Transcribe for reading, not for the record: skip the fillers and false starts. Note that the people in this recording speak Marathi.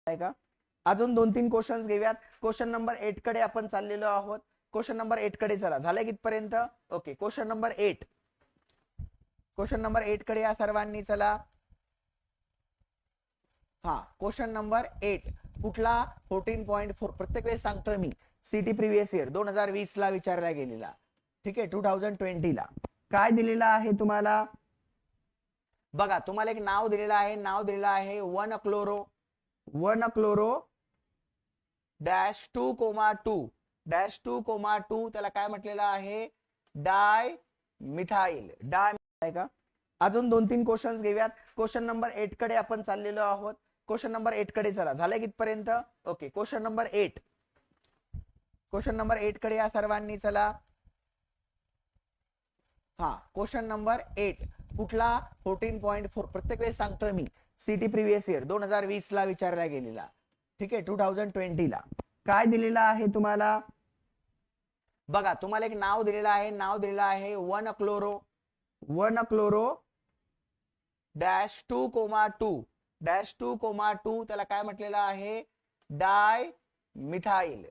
आहे का? अजून 2-3 क्वेश्चन्स घेऊयात. क्वेश्चन नंबर 8 कडे आपण चाललेलो आहोत. क्वेश्चन नंबर 8 कडे चला. झालंय कितपर्यंत? Okay. Question number 8. Question number 8 कडे या सर्वांनी चला. हा, क्वेश्चन नंबर 8 कुठला? 14.4. प्रत्येक वेळेस सांगतोय मी, सिटी प्रिव्हियस इयर 2020 ला विचारला गेलेला. ठीक आहे, 2020 ला काय दिलेला आहे तुम्हाला? बघा, तुम्हाला एक नाव दिलेलं आहे. नाव दिलेलं आहे 1 क्लोरो -2,2 -2,2. त्याला काय म्हटलेलं आहे? डाय मिथाइल. आहे का? अजून 2-3 क्वेश्चन्स घेऊयात. क्वेश्चन नंबर 8 कडे आपण चाललेलो आहोत. क्वेश्चन नंबर 8 कडे चला. झालंय कितपर्यंत? Okay. Question number 8. Question number 8 कडे या सर्वांनी चला. हा, क्वेश्चन नंबर 8 कुठला? 14.4. प्रत्येक वेळेस सांगतोय मी, सिटी प्रिव्हियस इयर 2020 ला विचारला गेलेला. ठीक आहे, 2020 ला काय दिलेलं आहे तुम्हाला? बघा, तुम्हाला एक नाव दिलेलं आहे. नाव दिलेलं आहे 1 क्लोरो -2,2. त्याला काय म्हटलेलं आहे? डाय मिथाइल.